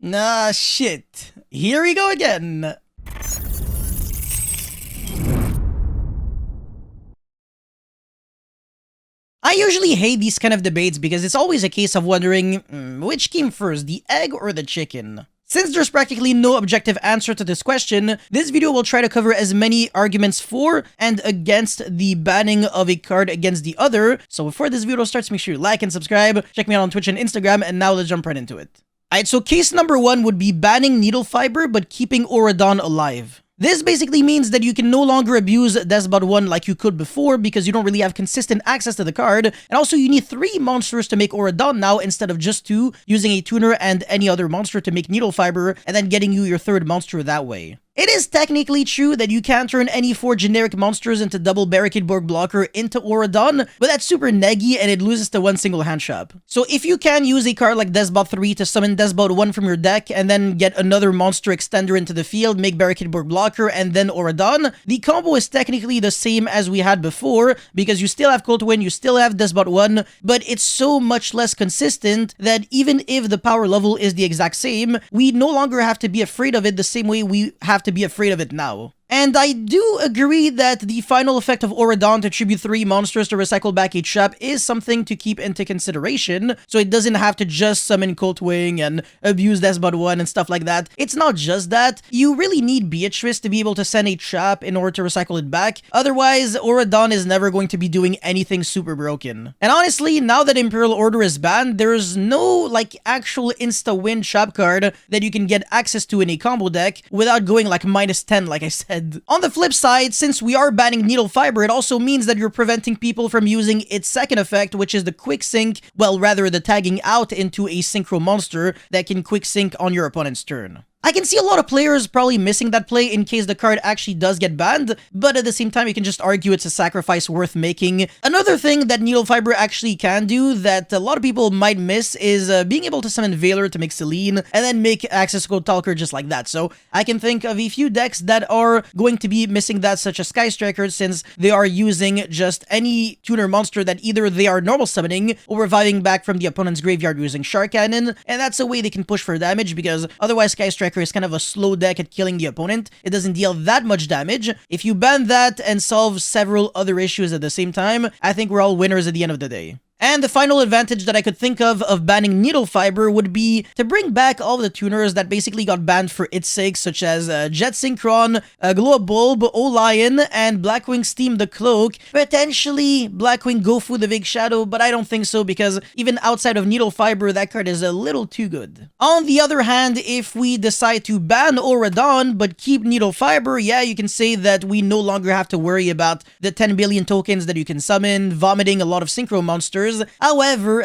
Nah, shit. Here we go again. I usually hate these kind of debates because it's always a case of wondering, which came first, the egg or the chicken? Since there's practically no objective answer to this question, this video will try to cover as many arguments for and against the banning of a card against the other. So before this video starts, make sure you like and subscribe, check me out on Twitch and Instagram, and now let's jump right into it. Alright, so case number one would be banning Needlefiber but keeping Auroradon alive. This basically means that you can no longer abuse Despot 1 like you could before because you don't really have consistent access to the card, and also you need 3 monsters to make Auroradon now instead of just 2, using a tuner and any other monster to make Needlefiber, and then getting you your 3rd monster that way. It is technically true that you can turn any 4 generic monsters into double Barricade Borg Blocker into Auroradon, but that's super neggy and it loses to one single hand shop. So if you can use a card like Despot 3 to summon Despot 1 from your deck and then get another monster extender into the field, make Barricade Borg Blocker, and then Auroradon, the combo is technically the same as we had before because you still have Coldwind, you still have Despot 1, but it's so much less consistent that even if the power level is the exact same, we no longer have to be afraid of it the same way we have to be afraid of it now. And I do agree that the final effect of Auroradon to tribute 3 monsters to recycle back a trap is something to keep into consideration, so it doesn't have to just summon Coldwing and abuse Despot 1 and stuff like that. It's not just that. You really need Beatrice to be able to send a trap in order to recycle it back, otherwise Auroradon is never going to be doing anything super broken. And honestly, now that Imperial Order is banned, there's no like actual insta-win trap card that you can get access to in a combo deck without going like -10 like I said. On the flip side, since we are banning Needlefiber, it also means that you're preventing people from using its second effect, which is the quick sync, well, rather the tagging out into a synchro monster that can quick sync on your opponent's turn. I can see a lot of players probably missing that play in case the card actually does get banned, but at the same time you can just argue it's a sacrifice worth making. Another thing that Needlefiber actually can do that a lot of people might miss is being able to summon Valor to make Celine, and then make Access Code Talker just like that. So I can think of a few decks that are going to be missing that, such as Sky Striker, since they are using just any tuner monster that either they are normal summoning or reviving back from the opponent's graveyard using Shark Cannon, and that's a way they can push for damage because otherwise Sky Striker is kind of a slow deck at killing the opponent. It doesn't deal that much damage. If you ban that and solve several other issues at the same time, I think we're all winners at the end of the day. And the final advantage that I could think of banning Needlefiber would be to bring back all the tuners that basically got banned for its sake, such as Jet Synchron, Glow Up Bulb, O-Lion, and Blackwing Steam the Cloak. Potentially Blackwing Gofu the Big Shadow, but I don't think so because even outside of Needlefiber, that card is a little too good. On the other hand, if we decide to ban Auroradon but keep Needlefiber, yeah, you can say that we no longer have to worry about the 10 billion tokens that you can summon, vomiting a lot of synchro monsters. However,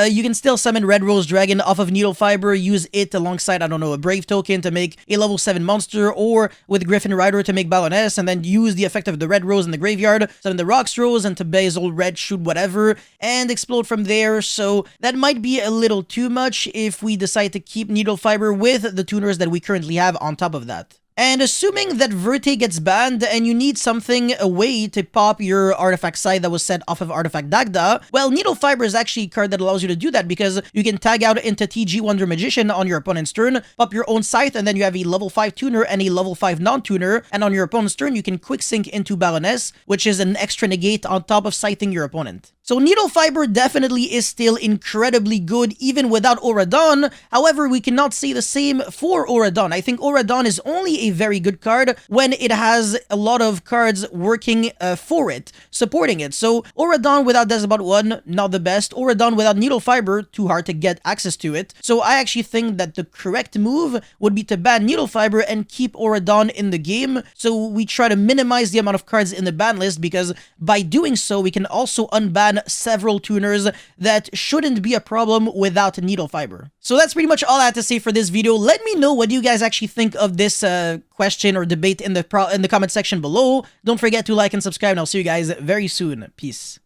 you can still summon Red Rose Dragon off of Needlefiber, use it alongside, I don't know, a Brave token to make a level 7 monster, or with Griffin Rider to make Baroness, and then use the effect of the Red Rose in the graveyard, summon the Rocks Rose, and to Basil Red shoot whatever, and explode from there. So that might be a little too much if we decide to keep Needlefiber with the tuners that we currently have on top of that. And assuming that Verte gets banned and you need something, a way to pop your artifact side that was set off of Artifact Dagda, well, Needlefiber is actually a card that allows you to do that because you can tag out into TG Wonder Magician on your opponent's turn, pop your own scythe, and then you have a level 5 tuner and a level 5 non-tuner, and on your opponent's turn you can quick sync into Baroness, which is an extra negate on top of scything your opponent. So Needlefiber definitely is still incredibly good even without Auroradon. However, we cannot say the same for Auroradon. I think Auroradon is only a very good card when it has a lot of cards working for it, supporting it. So Auroradon without Despot 1, not the best. Auroradon without Needlefiber, too hard to get access to it. So I actually think that the correct move would be to ban Needlefiber and keep Auroradon in the game. So we try to minimize the amount of cards in the ban list, because by doing so, we can also unban several tuners that shouldn't be a problem without Needlefiber. So that's pretty much all I had to say for this video. Let me know what you guys actually think of this question or debate in the comment section below. Don't forget to like and subscribe, and I'll see you guys very soon. Peace.